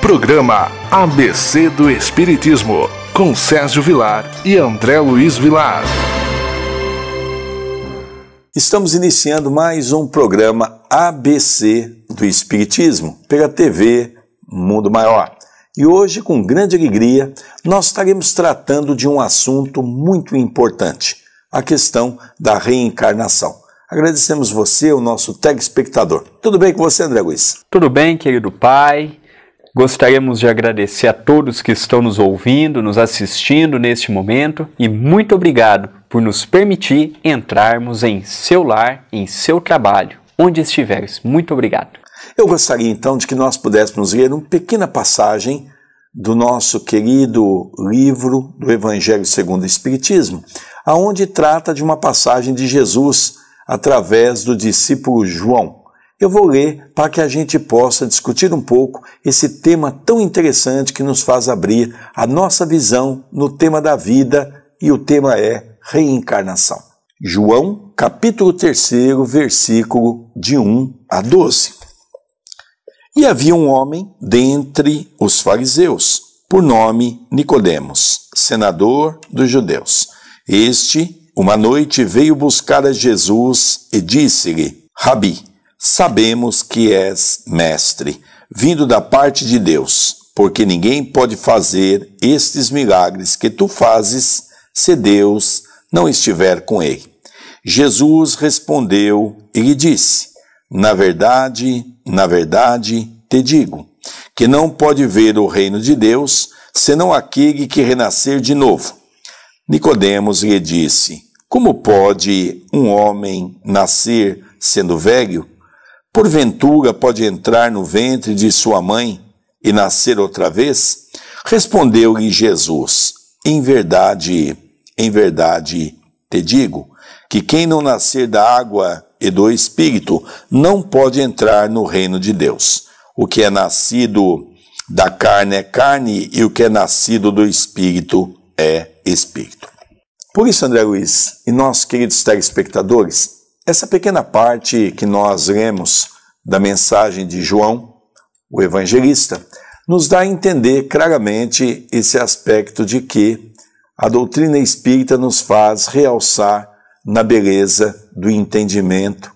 Programa ABC do Espiritismo, com Sérgio Vilar e André Luiz Vilar. Estamos iniciando mais um programa ABC do Espiritismo, pela TV Mundo Maior. E hoje, com grande alegria, nós estaremos tratando de um assunto muito importante, a questão da reencarnação. Agradecemos você, o nosso telespectador. Tudo bem com você, André Luiz? Tudo bem, querido pai. Gostaríamos de agradecer a todos que estão nos ouvindo, nos assistindo neste momento e muito obrigado por nos permitir entrarmos em seu lar, em seu trabalho, onde estiveres. Muito obrigado. Eu gostaria então de que nós pudéssemos ler uma pequena passagem do nosso querido livro do Evangelho segundo o Espiritismo, aonde trata de uma passagem de Jesus através do discípulo João. Eu vou ler para que a gente possa discutir um pouco esse tema tão interessante que nos faz abrir a nossa visão no tema da vida, e o tema é reencarnação. João, capítulo 3, versículo de 1 a 12. E havia um homem dentre os fariseus, por nome Nicodemos, senador dos judeus. Este, uma noite, veio buscar a Jesus e disse-lhe: Rabi, sabemos que és mestre, vindo da parte de Deus, porque ninguém pode fazer estes milagres que tu fazes se Deus não estiver com ele. Jesus respondeu e lhe disse: na verdade, te digo, que não pode ver o reino de Deus, senão aquele que renascer de novo. Nicodemos lhe disse: como pode um homem nascer sendo velho? Porventura pode entrar no ventre de sua mãe e nascer outra vez? Respondeu-lhe Jesus: em verdade, te digo, que quem não nascer da água e do Espírito não pode entrar no reino de Deus. O que é nascido da carne é carne, e o que é nascido do Espírito é Espírito. Por isso, André Luiz e nossos queridos telespectadores, essa pequena parte que nós lemos da mensagem de João, o evangelista, nos dá a entender claramente esse aspecto de que a doutrina espírita nos faz realçar na beleza do entendimento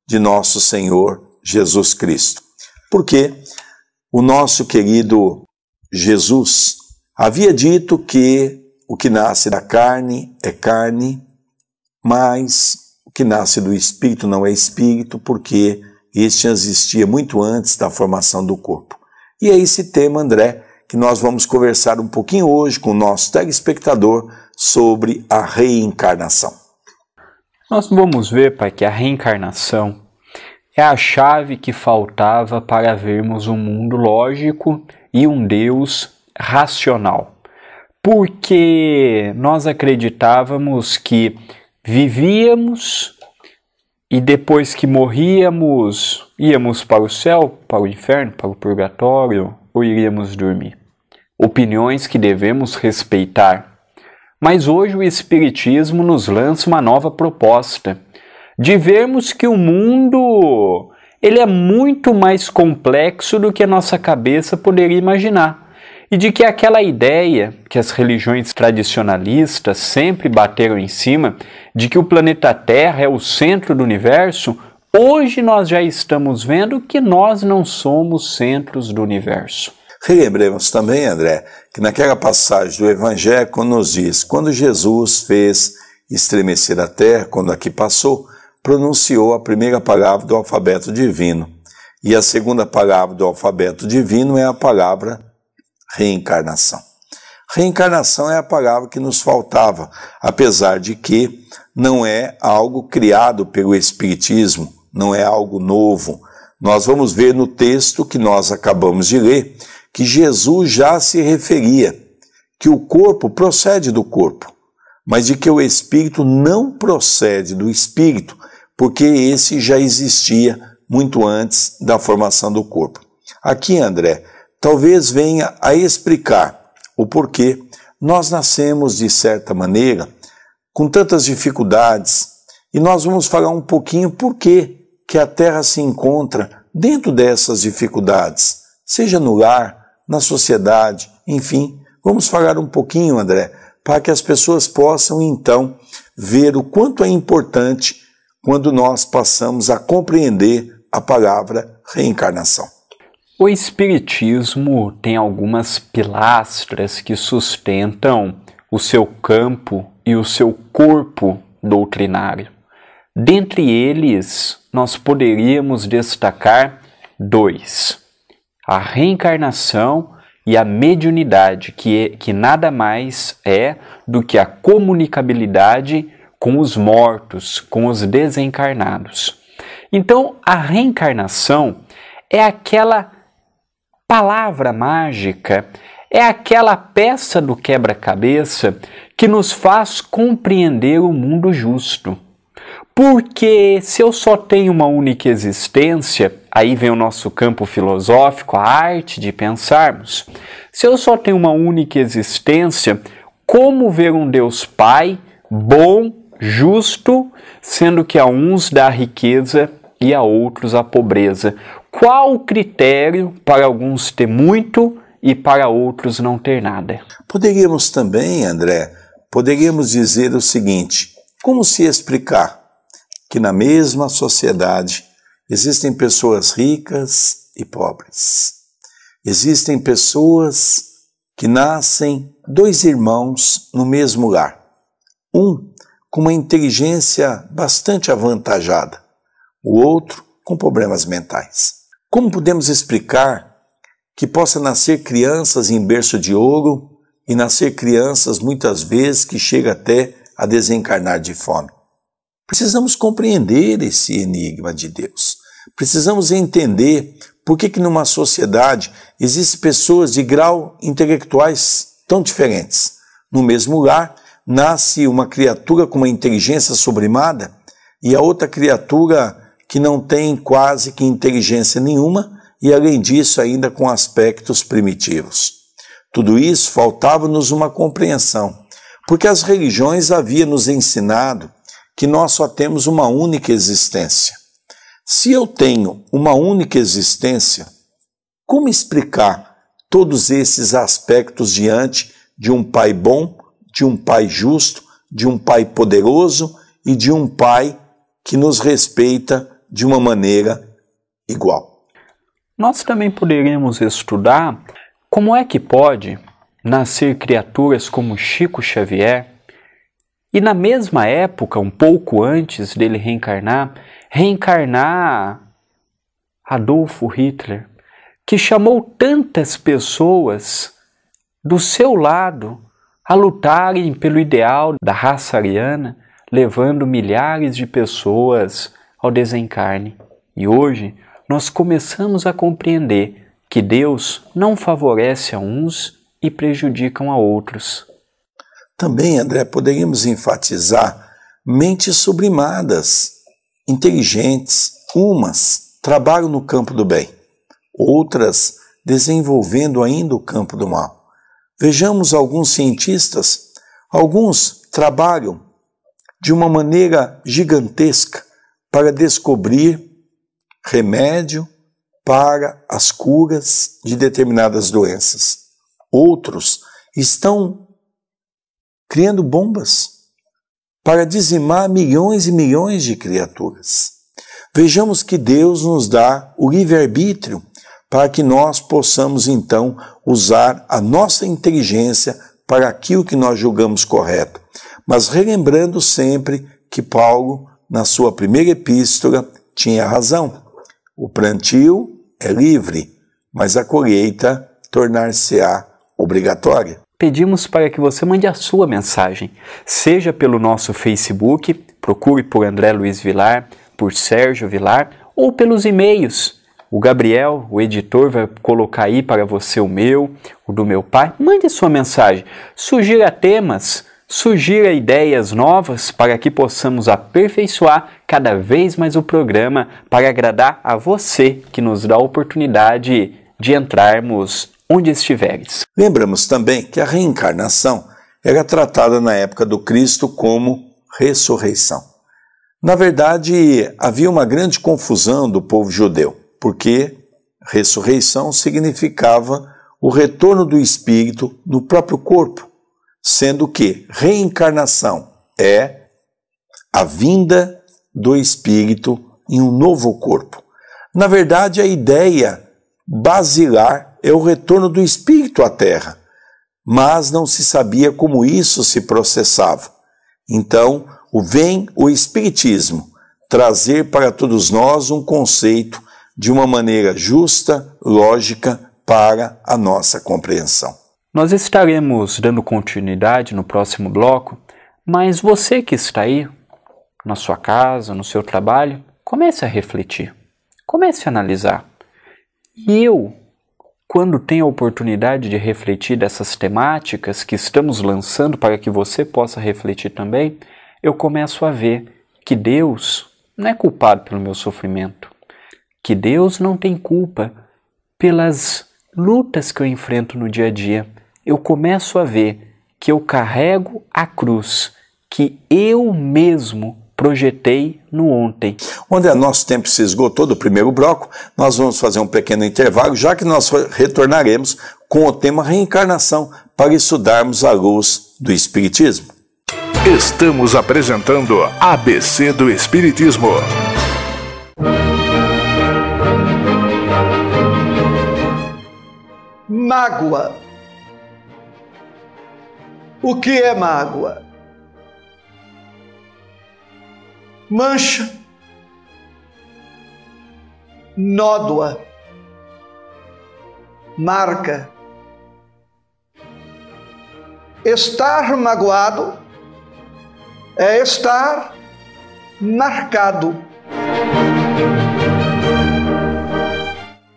de nosso Senhor Jesus Cristo. Porque o nosso querido Jesus havia dito que o que nasce da carne é carne, mas o que nasce do Espírito não é Espírito, porque este existia muito antes da formação do corpo. E é esse tema, André, que nós vamos conversar um pouquinho hoje com o nosso telespectador sobre a reencarnação. Nós vamos ver, pai, que a reencarnação é a chave que faltava para vermos um mundo lógico e um Deus racional. Porque nós acreditávamos que vivíamos e depois que morríamos, íamos para o céu, para o inferno, para o purgatório, ou iríamos dormir. Opiniões que devemos respeitar. Mas hoje o Espiritismo nos lança uma nova proposta, de vermos que o mundo ele é muito mais complexo do que a nossa cabeça poderia imaginar. E de que aquela ideia que as religiões tradicionalistas sempre bateram em cima, de que o planeta Terra é o centro do universo, hoje nós já estamos vendo que nós não somos centros do universo. Relembremos também, André, que naquela passagem do Evangelho nos diz: quando Jesus fez estremecer a terra, quando aqui passou, pronunciou a primeira palavra do alfabeto divino. E a segunda palavra do alfabeto divino é a palavra reencarnação. Reencarnação é a palavra que nos faltava, apesar de que não é algo criado pelo Espiritismo, não é algo novo. Nós vamos ver no texto que nós acabamos de ler que Jesus já se referia que o corpo procede do corpo, mas de que o Espírito não procede do Espírito, porque esse já existia muito antes da formação do corpo. Aqui, André, talvez venha a explicar o porquê nós nascemos, de certa maneira, com tantas dificuldades, e nós vamos falar um pouquinho por que a Terra se encontra dentro dessas dificuldades, seja no lar, na sociedade, enfim. Vamos falar um pouquinho, André, para que as pessoas possam então ver o quanto é importante quando nós passamos a compreender a palavra reencarnação. O Espiritismo tem algumas pilastras que sustentam o seu campo e o seu corpo doutrinário. Dentre eles, nós poderíamos destacar 2. A reencarnação e a mediunidade, que nada mais é do que a comunicabilidade com os mortos, com os desencarnados. Então, a reencarnação é aquela palavra mágica, é aquela peça do quebra-cabeça que nos faz compreender o mundo justo. Porque se eu só tenho uma única existência, aí vem o nosso campo filosófico, a arte de pensarmos. Se eu só tenho uma única existência, como ver um Deus Pai bom, justo, sendo que a uns dá a riqueza e a outros a pobreza? Qual o critério para alguns ter muito e para outros não ter nada? Poderíamos também, André, dizer o seguinte: como se explicar que na mesma sociedade existem pessoas ricas e pobres? Existem pessoas que nascem 2 irmãos no mesmo lar. Um com uma inteligência bastante avantajada, o outro com problemas mentais. Como podemos explicar que possa nascer crianças em berço de ouro e nascer crianças muitas vezes que chegam até a desencarnar de fome? Precisamos compreender esse enigma de Deus. Precisamos entender por que numa sociedade existem pessoas de grau intelectuais tão diferentes. No mesmo lar, nasce uma criatura com uma inteligência sublimada e a outra criatura que não tem quase que inteligência nenhuma e, além disso, ainda com aspectos primitivos. Tudo isso faltava-nos uma compreensão, porque as religiões haviam nos ensinado que nós só temos uma única existência. Se eu tenho uma única existência, como explicar todos esses aspectos diante de um Pai bom, de um Pai justo, de um Pai poderoso e de um Pai que nos respeita de uma maneira igual? Nós também poderíamos estudar como é que pode nascer criaturas como Chico Xavier e na mesma época, um pouco antes dele reencarnar Adolfo Hitler, que chamou tantas pessoas do seu lado a lutarem pelo ideal da raça ariana, levando milhares de pessoas ao desencarne. E hoje nós começamos a compreender que Deus não favorece a uns e prejudica a outros. Também, André, poderíamos enfatizar mentes sublimadas, inteligentes. Umas trabalham no campo do bem, outras desenvolvendo ainda o campo do mal. Vejamos alguns cientistas, alguns trabalham de uma maneira gigantesca para descobrir remédio para as curas de determinadas doenças. Outros estão criando bombas para dizimar milhões e milhões de criaturas. Vejamos que Deus nos dá o livre-arbítrio para que nós possamos então usar a nossa inteligência para aquilo que nós julgamos correto. Mas relembrando sempre que Paulo, na sua primeira epístola, tinha razão. O plantio é livre, mas a colheita tornar-se-á obrigatória. Pedimos para que você mande a sua mensagem, seja pelo nosso Facebook, procure por André Luiz Vilar, por Sérgio Vilar, ou pelos e-mails. O Gabriel, o editor, vai colocar aí para você o meu, o do meu pai. Mande sua mensagem, sugira temas, sugira ideias novas para que possamos aperfeiçoar cada vez mais o programa para agradar a você que nos dá a oportunidade de entrarmos onde estiveres. Lembramos também que a reencarnação era tratada na época do Cristo como ressurreição. Na verdade, havia uma grande confusão do povo judeu, porque ressurreição significava o retorno do espírito no próprio corpo, sendo que reencarnação é a vinda do espírito em um novo corpo. Na verdade, a ideia basilar é o retorno do espírito à Terra, mas não se sabia como isso se processava. Então, vem o Espiritismo trazer para todos nós um conceito de uma maneira justa, lógica, para a nossa compreensão. Nós estaremos dando continuidade no próximo bloco, mas você que está aí, na sua casa, no seu trabalho, comece a refletir, comece a analisar. E eu, quando tenho a oportunidade de refletir dessas temáticas que estamos lançando para que você possa refletir também, eu começo a ver que Deus não é culpado pelo meu sofrimento, que Deus não tem culpa pelas lutas que eu enfrento no dia a dia. Eu começo a ver que eu carrego a cruz que eu mesmo projetei no ontem. Onde nosso tempo se esgotou do primeiro bloco, nós vamos fazer um pequeno intervalo, já que nós retornaremos com o tema reencarnação para estudarmos a luz do Espiritismo. Estamos apresentando ABC do Espiritismo. Mágoa. O que é mágoa? Mancha, nódoa, marca. Estar magoado é estar marcado.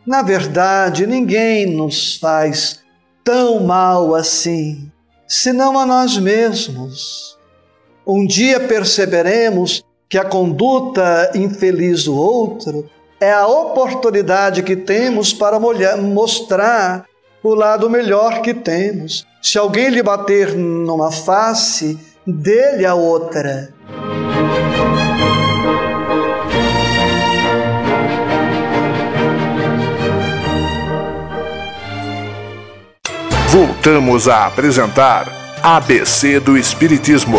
Na verdade, ninguém nos faz tão mal assim, senão a nós mesmos. Um dia perceberemos que a conduta infeliz do outro é a oportunidade que temos para mostrar o lado melhor que temos. Se alguém lhe bater numa face, dê-lhe a outra. Voltamos a apresentar ABC do Espiritismo.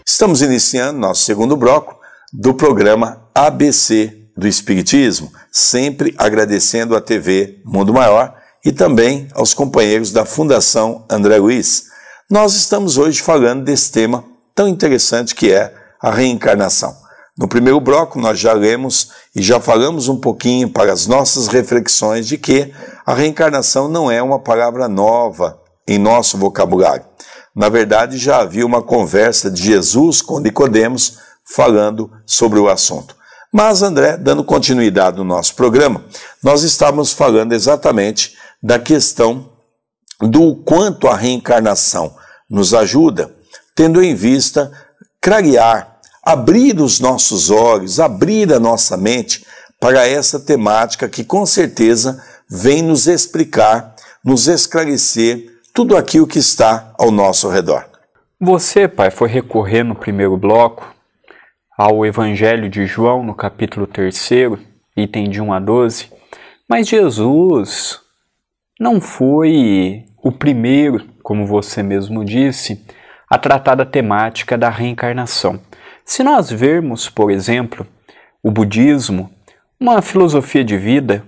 Estamos iniciando nosso segundo bloco do programa ABC do Espiritismo, sempre agradecendo à TV Mundo Maior e também aos companheiros da Fundação André Luiz. Nós estamos hoje falando desse tema tão interessante que é a reencarnação. No primeiro bloco nós já lemos e já falamos um pouquinho para as nossas reflexões de que a reencarnação não é uma palavra nova em nosso vocabulário. Na verdade, já havia uma conversa de Jesus com Nicodemos falando sobre o assunto. Mas, André, dando continuidade no nosso programa, nós estávamos falando exatamente da questão do quanto a reencarnação nos ajuda, tendo em vista clarear, abrir os nossos olhos, abrir a nossa mente para essa temática que com certeza vem nos explicar, nos esclarecer tudo aquilo que está ao nosso redor. Você, pai, foi recorrer no primeiro bloco ao Evangelho de João, no capítulo 3, item de 1 a 12, mas Jesus não foi o primeiro, como você mesmo disse, a tratar da temática da reencarnação. Se nós vermos, por exemplo, o budismo, uma filosofia de vida,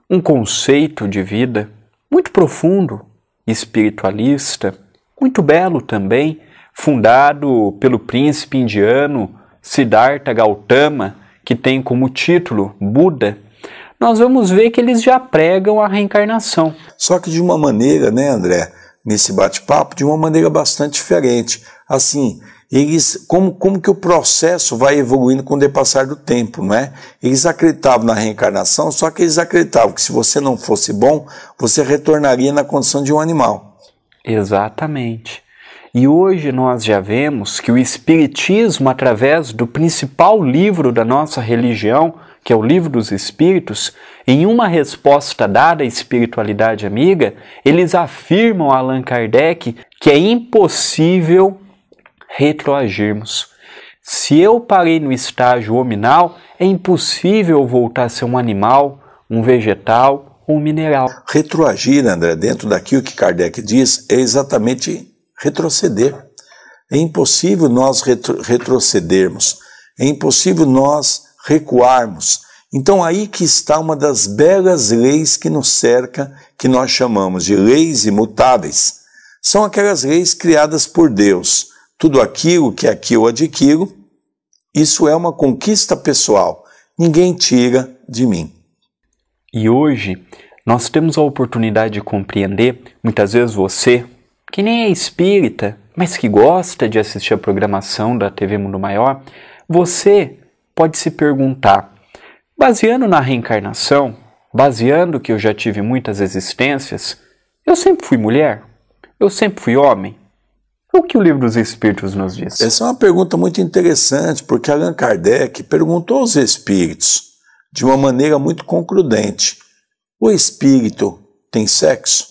um conceito de vida muito profundo, espiritualista, muito belo também, fundado pelo príncipe indiano Siddhartha Gautama, que tem como título Buda, nós vamos ver que eles já pregam a reencarnação. Só que de uma maneira, né, André, nesse bate-papo, de uma maneira bastante diferente. Assim, eles, como que o processo vai evoluindo com o depassar do tempo, não é? Eles acreditavam na reencarnação, só que eles acreditavam que se você não fosse bom, você retornaria na condição de um animal. Exatamente. E hoje nós já vemos que o Espiritismo, através do principal livro da nossa religião, que é o Livro dos Espíritos, em uma resposta dada à espiritualidade amiga, eles afirmam a Allan Kardec que é impossível retroagirmos. Se eu parei no estágio hominal, é impossível voltar a ser um animal, um vegetal ou mineral. Retroagir, André, dentro daquilo que Kardec diz, é exatamente retroceder. É impossível nós retrocedermos, é impossível nós recuarmos. Então aí que está uma das belas leis que nos cerca, que nós chamamos de leis imutáveis. São aquelas leis criadas por Deus. Tudo aquilo que aqui eu adquiro, isso é uma conquista pessoal. Ninguém tira de mim. E hoje nós temos a oportunidade de compreender, muitas vezes você, que nem é espírita, mas que gosta de assistir a programação da TV Mundo Maior, você pode se perguntar, baseando na reencarnação, baseando que eu já tive muitas existências, eu sempre fui mulher? Eu sempre fui homem? O que o Livro dos Espíritos nos diz? Essa é uma pergunta muito interessante, porque Allan Kardec perguntou aos espíritos de uma maneira muito concludente: o espírito tem sexo?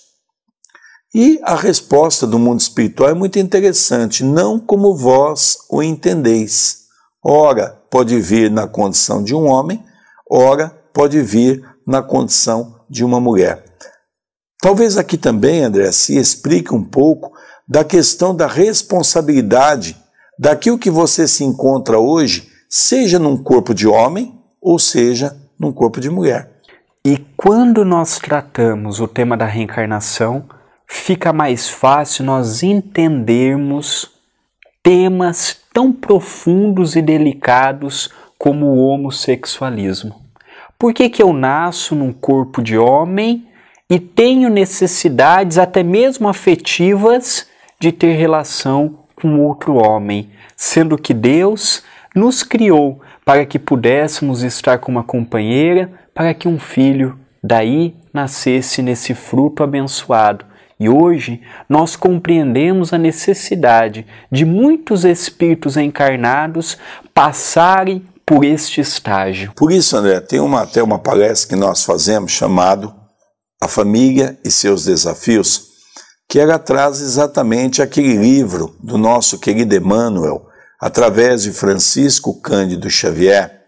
E a resposta do mundo espiritual é muito interessante: não como vós o entendeis. Ora, pode vir na condição de um homem, ora, pode vir na condição de uma mulher. Talvez aqui também, André, se explique um pouco da questão da responsabilidade daquilo que você se encontra hoje, seja num corpo de homem ou seja num corpo de mulher. E quando nós tratamos o tema da reencarnação, fica mais fácil nós entendermos temas tão profundos e delicados como o homossexualismo. Por que que eu nasço num corpo de homem e tenho necessidades, até mesmo afetivas, de ter relação com outro homem, sendo que Deus nos criou para que pudéssemos estar com uma companheira, para que um filho daí nascesse nesse fruto abençoado. E hoje nós compreendemos a necessidade de muitos espíritos encarnados passarem por este estágio. Por isso, André, tem até uma palestra que nós fazemos chamado A Família e Seus Desafios, que ela traz exatamente aquele livro do nosso querido Emmanuel, através de Francisco Cândido Xavier,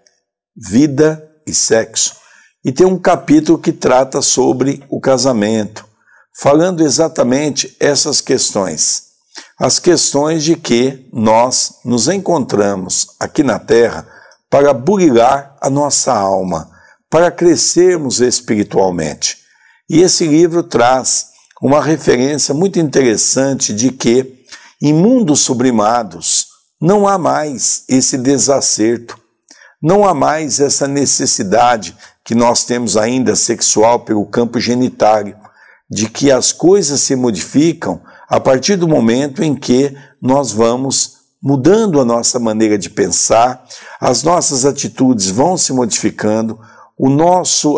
Vida e Sexo. E tem um capítulo que trata sobre o casamento, falando exatamente essas questões. As questões de que nós nos encontramos aqui na Terra para burilar a nossa alma, para crescermos espiritualmente. E esse livro traz uma referência muito interessante de que em mundos sublimados não há mais esse desacerto, não há mais essa necessidade que nós temos ainda sexual pelo campo genitário, de que as coisas se modificam a partir do momento em que nós vamos mudando a nossa maneira de pensar, as nossas atitudes vão se modificando,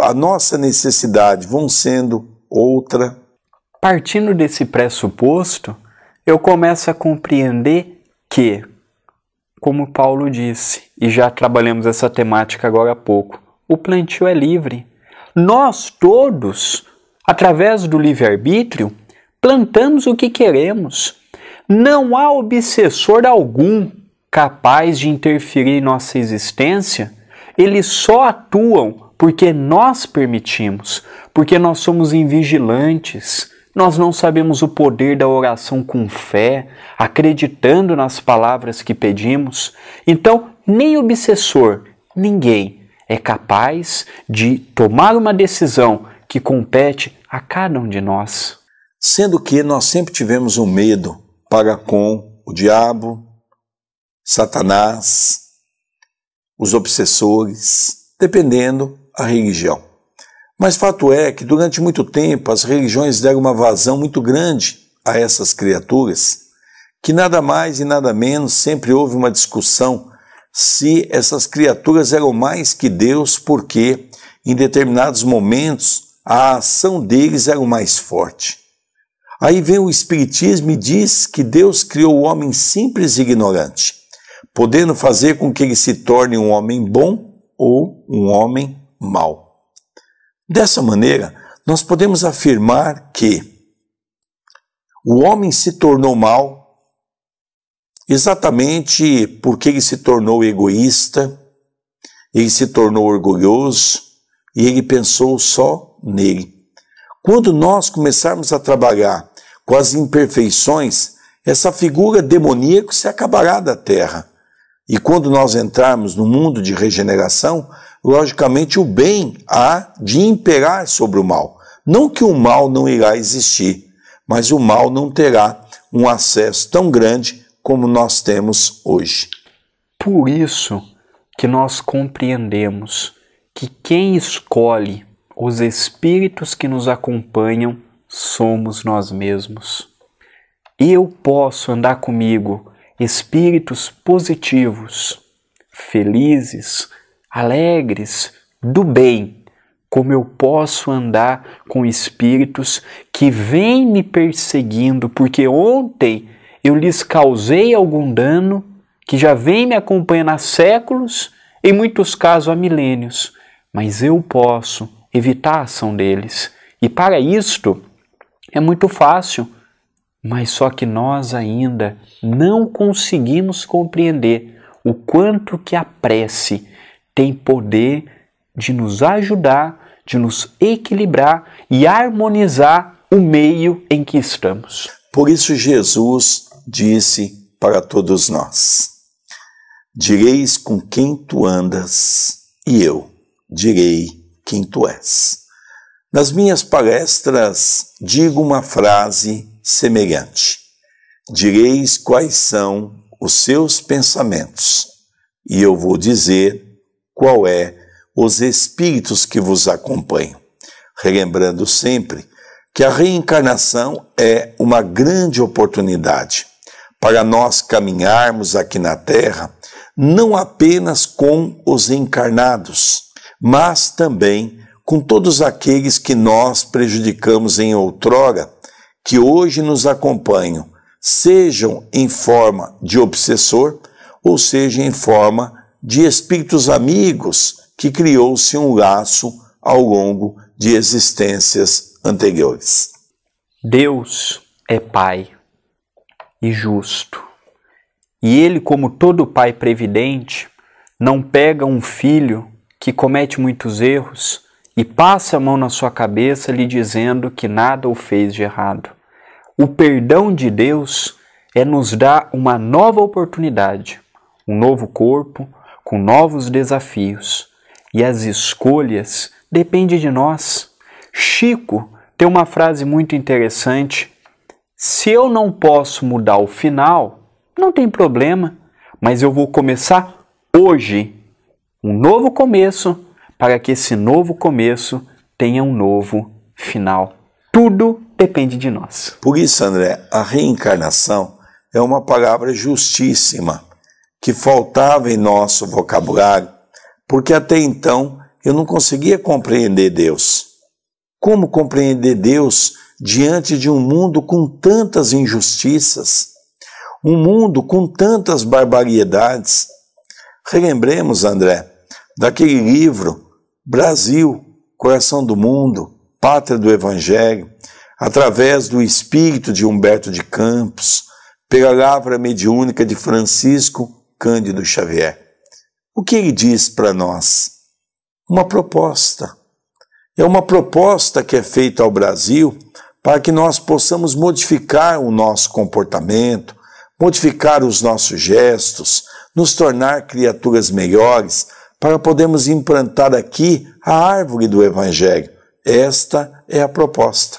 a nossa necessidade vão sendo outra. Partindo desse pressuposto, eu começo a compreender que, como Paulo disse, e já trabalhamos essa temática agora há pouco, o plantio é livre. Nós todos, através do livre-arbítrio, plantamos o que queremos. Não há obsessor algum capaz de interferir em nossa existência. Eles só atuam porque nós permitimos, porque nós somos invigilantes. Nós não sabemos o poder da oração com fé, acreditando nas palavras que pedimos. Então, nem obsessor, ninguém é capaz de tomar uma decisão que compete a cada um de nós. Sendo que nós sempre tivemos um medo para com o diabo, Satanás, os obsessores, dependendo da religião. Mas fato é que durante muito tempo as religiões deram uma vazão muito grande a essas criaturas, que nada mais e nada menos sempre houve uma discussão se essas criaturas eram mais que Deus, porque em determinados momentos a ação deles era o mais forte. Aí vem o Espiritismo e diz que Deus criou o homem simples e ignorante, podendo fazer com que ele se torne um homem bom ou um homem mau. Dessa maneira, nós podemos afirmar que o homem se tornou mau exatamente porque ele se tornou egoísta, ele se tornou orgulhoso e ele pensou só nele. Quando nós começarmos a trabalhar com as imperfeições, essa figura demoníaca se acabará da terra. E quando nós entrarmos no mundo de regeneração, logicamente o bem há de imperar sobre o mal. Não que o mal não irá existir, mas o mal não terá um acesso tão grande como nós temos hoje. Por isso que nós compreendemos que quem escolhe os espíritos que nos acompanham somos nós mesmos. Eu posso andar comigo espíritos positivos, felizes, alegres, do bem, como eu posso andar com espíritos que vêm me perseguindo porque ontem eu lhes causei algum dano, que já vem me acompanhando há séculos, em muitos casos há milênios, mas eu posso evitar a ação deles. E para isto é muito fácil, mas só que nós ainda não conseguimos compreender o quanto que a prece tem poder de nos ajudar, de nos equilibrar e harmonizar o meio em que estamos. Por isso Jesus disse para todos nós: direis com quem tu andas, e eu direi quem tu és. Nas minhas palestras digo uma frase semelhante: direis quais são os seus pensamentos, e eu vou dizer qual é os espíritos que vos acompanham. Relembrando sempre que a reencarnação é uma grande oportunidade para nós caminharmos aqui na Terra, não apenas com os encarnados, mas também com todos aqueles que nós prejudicamos em outrora, que hoje nos acompanham, sejam em forma de obsessor, ou seja em forma de espíritos amigos, que criou-se um laço ao longo de existências anteriores. Deus é Pai e justo. E Ele, como todo pai previdente, não pega um filho que comete muitos erros e passa a mão na sua cabeça lhe dizendo que nada o fez de errado. O perdão de Deus é nos dar uma nova oportunidade, um novo corpo com novos desafios. E as escolhas dependem de nós. Chico tem uma frase muito interessante: se eu não posso mudar o final, não tem problema, mas eu vou começar hoje um novo começo, para que esse novo começo tenha um novo final. Tudo depende de nós. Por isso, André, a reencarnação é uma palavra justíssima, que faltava em nosso vocabulário, porque até então eu não conseguia compreender Deus. Como compreender Deus diante de um mundo com tantas injustiças, um mundo com tantas barbaridades? Relembremos, André, daquele livro Brasil, Coração do Mundo, Pátria do Evangelho, através do espírito de Humberto de Campos, pela lavra mediúnica de Francisco Cândido Xavier. O que ele diz para nós? Uma proposta. É uma proposta que é feita ao Brasil para que nós possamos modificar o nosso comportamento, modificar os nossos gestos, nos tornar criaturas melhores, para podermos implantar aqui a árvore do Evangelho. Esta é a proposta.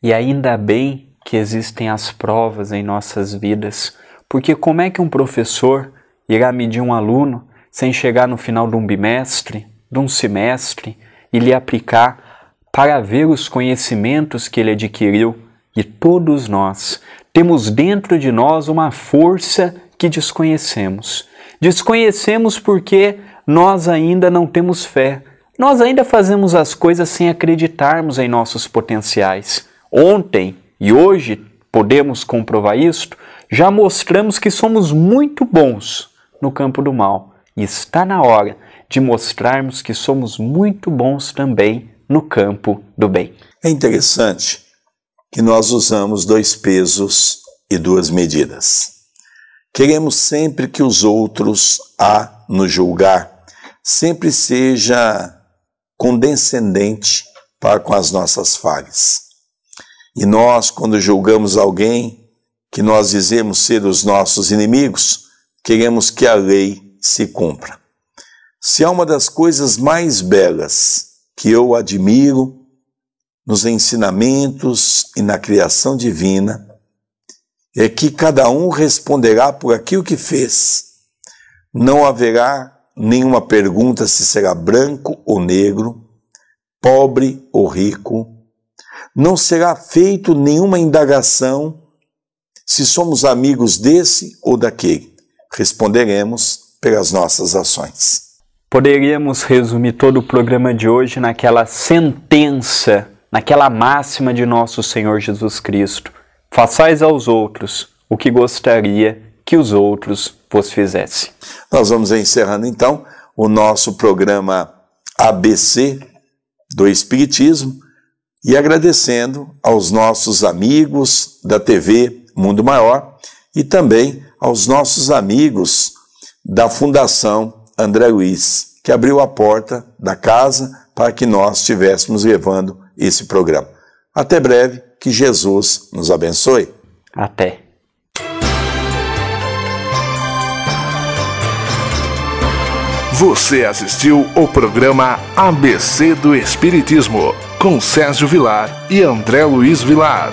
E ainda bem que existem as provas em nossas vidas, porque como é que um professor irá medir um aluno sem chegar no final de um bimestre, de um semestre, e lhe aplicar para ver os conhecimentos que ele adquiriu? E todos nós temos dentro de nós uma força que desconhecemos. Desconhecemos porque nós ainda não temos fé. Nós ainda fazemos as coisas sem acreditarmos em nossos potenciais. Ontem e hoje podemos comprovar isto, já mostramos que somos muito bons no campo do mal. E está na hora de mostrarmos que somos muito bons também no campo do bem. É interessante que nós usamos 2 pesos e 2 medidas. Queremos sempre que os outros a nos julgar sempre seja condescendente para com as nossas falhas. E nós, quando julgamos alguém que nós dizemos ser os nossos inimigos, queremos que a lei se cumpra. Se há uma das coisas mais belas que eu admiro nos ensinamentos e na criação divina, é que cada um responderá por aquilo que fez. Não haverá nenhuma pergunta se será branco ou negro, pobre ou rico. Não será feito nenhuma indagação se somos amigos desse ou daquele. Responderemos pelas nossas ações. Poderíamos resumir todo o programa de hoje naquela sentença, naquela máxima de nosso Senhor Jesus Cristo: façais aos outros o que gostaria que os outros vos fizessem. Nós vamos encerrando então o nosso programa ABC do Espiritismo e agradecendo aos nossos amigos da TV Mundo Maior e também aos nossos amigos da Fundação André Luiz, que abriu a porta da casa para que nós estivéssemos levando esse programa. Até breve, que Jesus nos abençoe. Até. Você assistiu o programa ABC do Espiritismo, com Sérgio Vilar e André Luiz Vilar.